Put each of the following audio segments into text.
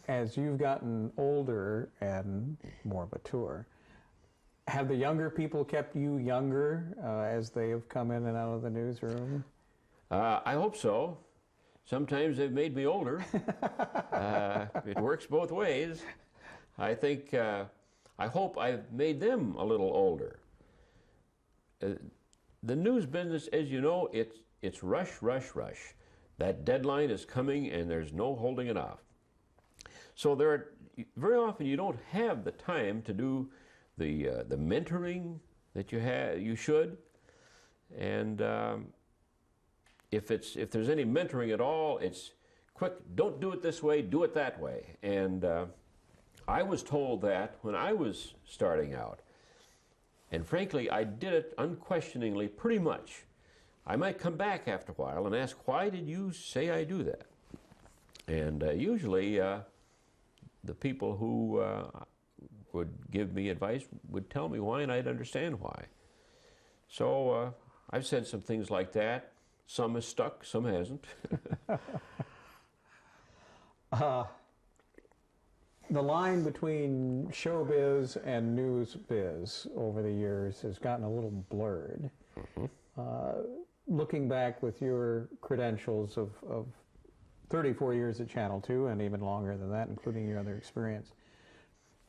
as you've gotten older and more mature, have the younger people kept you younger as they have come in and out of the newsroom? I hope so. Sometimes they've made me older. It works both ways. I think, I hope I've made them a little older. The news business, as you know, it's rush, rush, rush. That deadline is coming and there's no holding it off. So very often you don't have the time to do the mentoring that you should. And if there's any mentoring at all, it's quick, don't do it this way, do it that way. And I was told that when I was starting out. And frankly, I did it unquestioningly pretty much. I might come back after a while and ask, why did you say I do that? And usually the people who would give me advice would tell me why, and I'd understand why. So I've said some things like that. Some has stuck, some hasn't. The line between showbiz and news biz over the years has gotten a little blurred. Looking back with your credentials of 34 years at Channel 2 and even longer than that, including your other experience,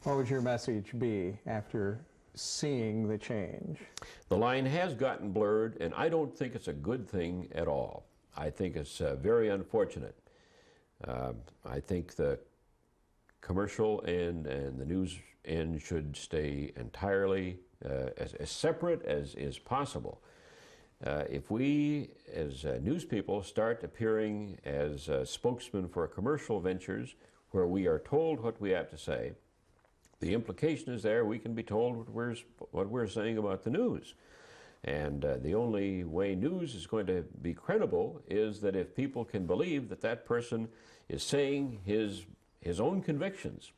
what would your message be after seeing the change? The line has gotten blurred, and I don't think it's a good thing at all. I think it's very unfortunate. I think the commercial end and the news end should stay entirely as separate as is possible. If we, as news people, start appearing as spokesmen for commercial ventures where we are told what we have to say, the implication is there we can be told what we're saying about the news. And the only way news is going to be credible is that if people can believe that that person is saying his own convictions.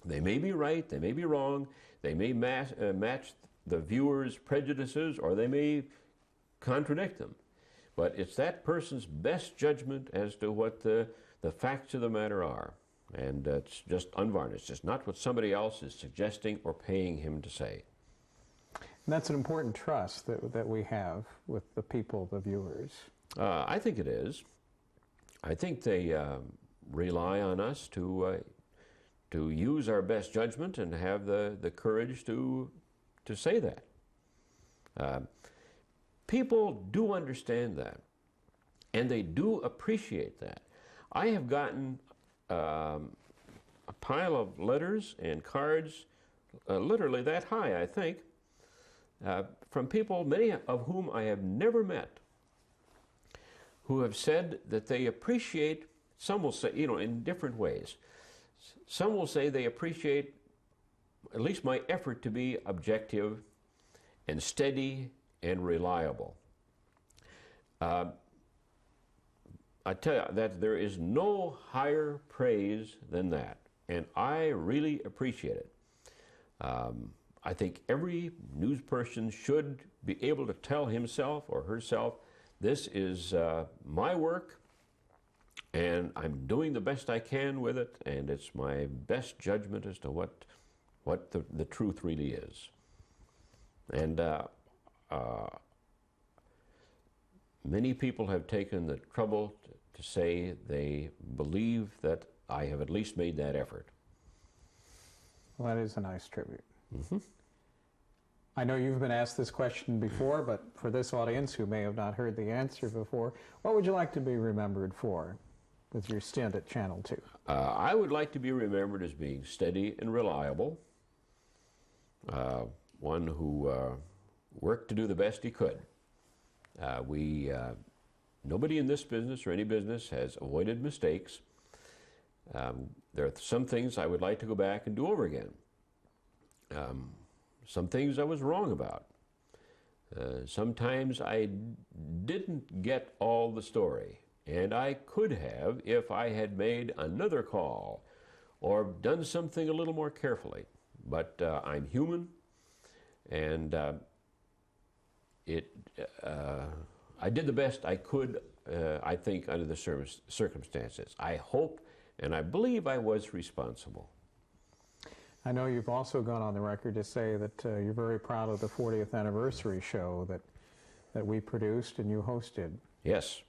They may be right, they may be wrong, they may match the viewer's prejudices, or they may contradict them. But it's that person's best judgment as to what the facts of the matter are. And it's just unvarnished. It's not what somebody else is suggesting or paying him to say. And that's an important trust that we have with the people, the viewers. I think it is. I think they rely on us to use our best judgment and have the courage to say that. People do understand that, and they do appreciate that. I have gotten a pile of letters and cards, literally that high, I think, from people, many of whom I have never met, who have said that they appreciate, some will say, in different ways. Some will say they appreciate at least my effort to be objective and steady and reliable. I tell you that there is no higher praise than that, and I really appreciate it. I think every news person should be able to tell himself or herself, this is my work, and I'm doing the best I can with it, and it's my best judgment as to what the truth really is. And many people have taken the trouble to say they believe that I have at least made that effort. Well, that is a nice tribute. Mm-hmm. I know you've been asked this question before, but for this audience who may have not heard the answer before, what would you like to be remembered for with your stint at Channel 2? I would like to be remembered as being steady and reliable, one who worked to do the best he could. Nobody in this business or any business has avoided mistakes. There are some things I would like to go back and do over again. Some things I was wrong about. Sometimes I didn't get all the story, and I could have if I had made another call or done something a little more carefully. But I'm human, and I did the best I could, I think, under the circumstances. I hope and I believe I was responsible. I know you've also gone on the record to say that you're very proud of the 40th anniversary show that we produced and you hosted. Yes.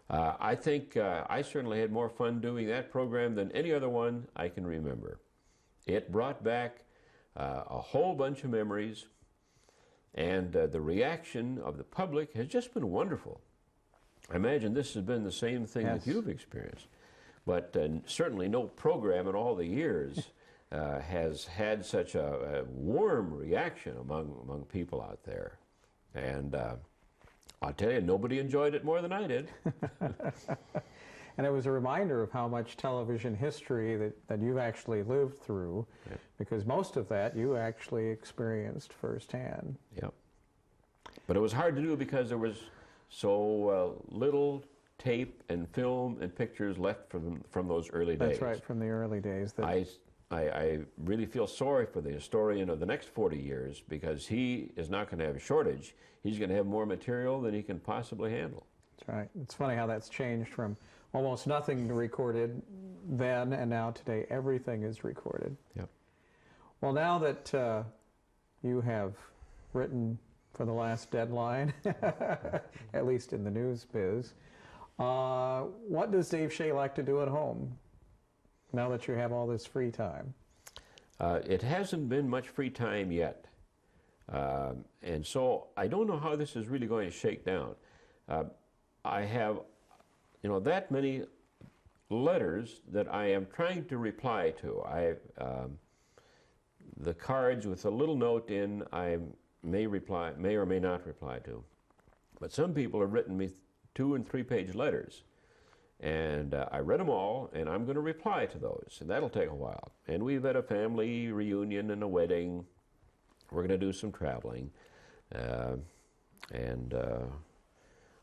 I think I certainly had more fun doing that program than any other one I can remember. It brought back a whole bunch of memories, and the reaction of the public has just been wonderful. I imagine this has been the same thing Yes. that you've experienced, but certainly no program in all the years has had such a warm reaction among people out there. And I'll tell you, nobody enjoyed it more than I did. And it was a reminder of how much television history that you've actually lived through, Yep. because most of that you actually experienced firsthand. Yep. But it was hard to do because there was so little tape and film and pictures left from those early days. That's right, from the early days. I really feel sorry for the historian of the next 40 years, because he is not going to have a shortage. He's going to have more material than he can possibly handle. That's right. It's funny how that's changed from almost nothing recorded then, and now today everything is recorded. Yep. Well, now that you have written for the last deadline, at least in the news biz, what does Dave Shay like to do at home now that you have all this free time? It hasn't been much free time yet. And so I don't know how this is really going to shake down. I have, that many letters that I am trying to reply to. The cards with a little note in, I may or may not reply to. But some people have written me 2- and 3-page letters. And I read them all, and I'm going to reply to those, and that'll take a while. And we've had a family reunion and a wedding. We're going to do some traveling.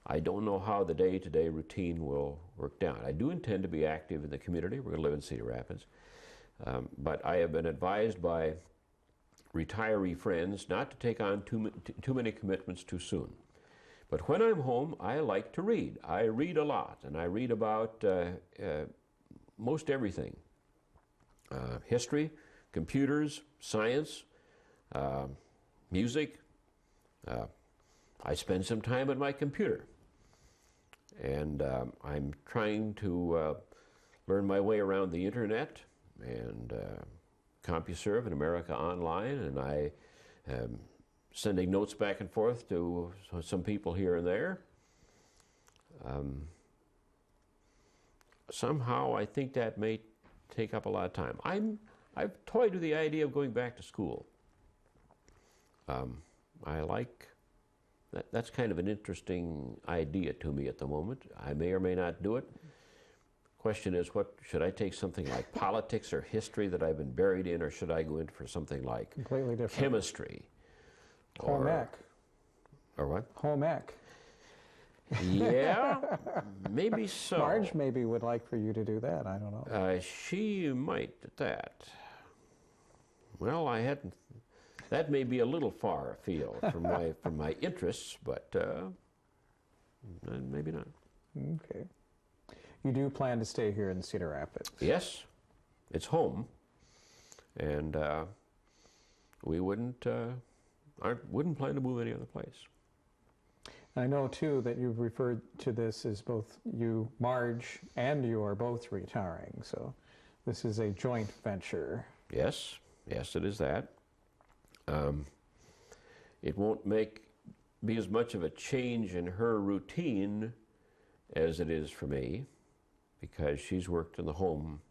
I don't know how the day-to-day routine will work down. I do intend to be active in the community. We're going to live in Cedar Rapids. But I have been advised by retiree friends not to take on too many commitments too soon. But when I'm home, I like to read. I read a lot, and I read about most everything. History, computers, science, music. I spend some time at my computer. And I'm trying to learn my way around the internet and CompuServe and America Online, and I am sending notes back and forth to some people here and there. Somehow I think that may take up a lot of time. I've toyed with the idea of going back to school. I like that's kind of an interesting idea to me at the moment. I may or may not do it. Question is, should I take something like politics or history that I've been buried in, or should I go in for something like completely different chemistry? Home ec. Or what? Home ec. Yeah, maybe so. Marge maybe would like for you to do that. I don't know. She might at that. Well, I hadn't. That may be a little far afield from my interests, but maybe not. Okay. You do plan to stay here in Cedar Rapids? Yes, it's home, and we wouldn't plan to move any other place. I know too that you've referred to this as both you, Marge, and you are both retiring. So this is a joint venture. Yes, it is that. It won't be as much of a change in her routine as it is for me, because she's worked in the home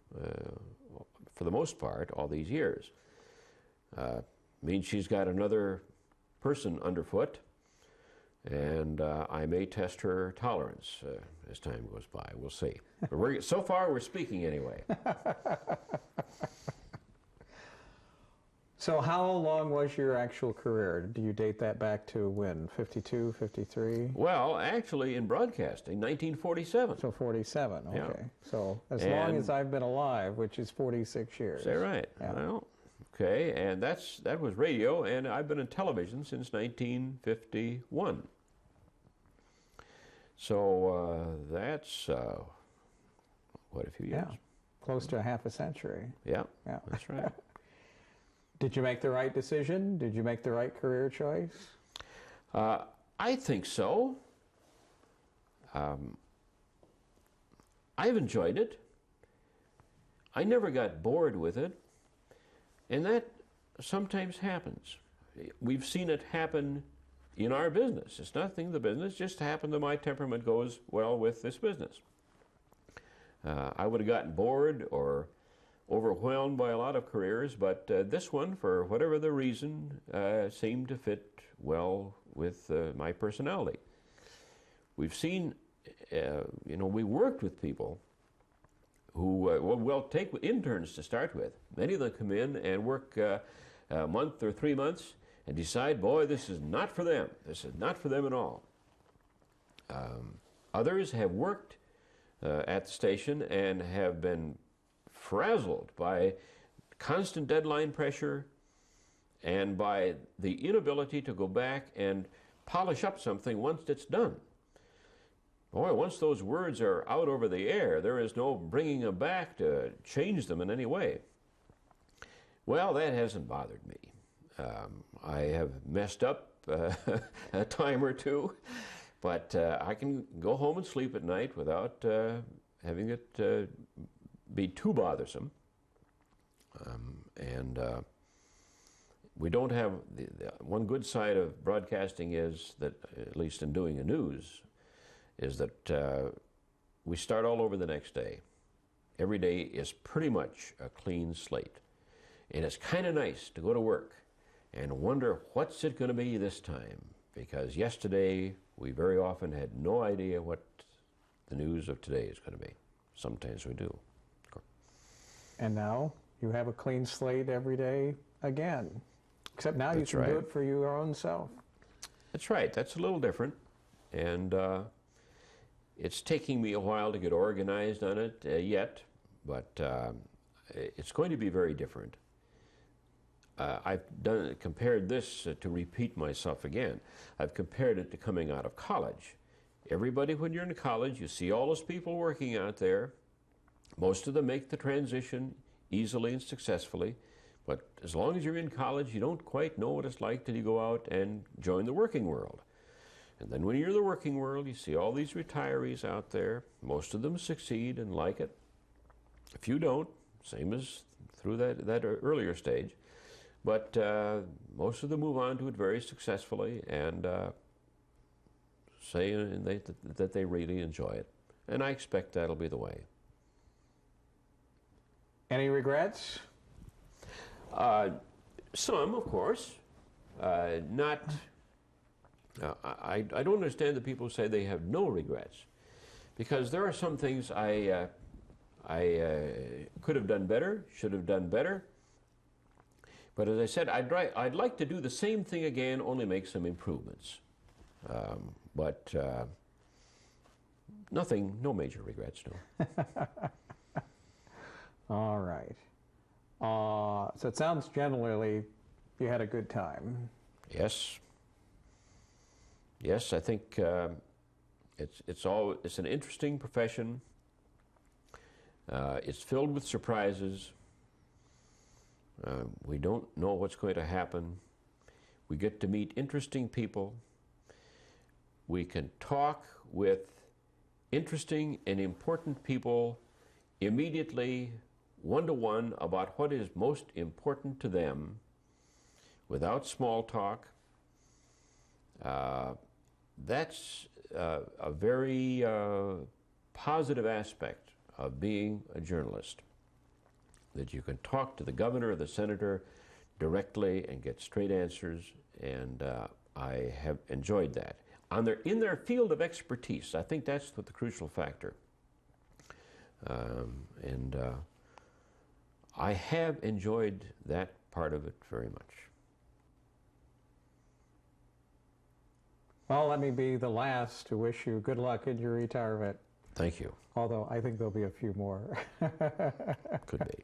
for the most part all these years. Means she's got another person underfoot, and I may test her tolerance as time goes by. We'll see. But so far we're speaking anyway. So how long was your actual career? Do you date that back to when? 52, 53? Well, actually, in broadcasting, 1947. So 47, okay. Yeah. So as long as I've been alive, which is 46 years. Is that right? Yeah. Well, okay, and that was radio, and I've been in television since 1951. So that's, what, a few years? Yeah. close to a half a century. Yeah, Yeah. that's right. Did you make the right decision? Did you make the right career choice? I think so. I've enjoyed it. I never got bored with it, and that sometimes happens. We've seen it happen in our business. It's nothing the business, just happened that my temperament goes well with this business. I would have gotten bored or overwhelmed by a lot of careers, but this one, for whatever the reason, seemed to fit well with my personality. We've seen, we worked with people who, take interns to start with. Many of them come in and work a month or 3 months and decide, boy, this is not for them. This is not for them at all. Others have worked at the station and have been frazzled by constant deadline pressure and by the inability to go back and polish up something once it's done. Boy, once those words are out over the air, there is no bringing them back to change them in any way. Well, that hasn't bothered me. I have messed up a time or two, but I can go home and sleep at night without having it be too bothersome. We don't have, the one good side of broadcasting is that, at least in doing the news, is that we start all over the next day. Every day is pretty much a clean slate. And it's kind of nice to go to work and wonder what's it going to be this time, because yesterday we very often had no idea what the news of today is going to be. Sometimes we do. And now you have a clean slate every day again, except now That's you can right. do it for your own self. That's right. That's a little different. And it's taking me a while to get organized on it yet, but it's going to be very different. I've compared this to repeat myself again. I've compared it to coming out of college. Everybody, when you're in college, you see all those people working out there. Most of them make the transition easily and successfully, but as long as you're in college, you don't quite know what it's like till you go out and join the working world. And then when you're in the working world, you see all these retirees out there. Most of them succeed and like it. A few don't, same as through that earlier stage. But most of them move on to it very successfully and say that they really enjoy it. And I expect that'll be the way. Any regrets? Some, of course. Not. I don't understand the people who say they have no regrets, because there are some things I could have done better, should have done better. But as I said, I'd like to do the same thing again, only make some improvements. But no major regrets, no. All right. So it sounds generally you had a good time. Yes. Yes, I think it's an interesting profession. It's filled with surprises. We don't know what's going to happen. We get to meet interesting people. We can talk with interesting and important people immediately, one-to-one, about what is most important to them without small talk. That's a very positive aspect of being a journalist, that you can talk to the governor or the senator directly and get straight answers, and I have enjoyed that. In their field of expertise, I think that's the crucial factor. I have enjoyed that part of it very much. Well, let me be the last to wish you good luck in your retirement. Thank you. Although I think there'll be a few more. Could be.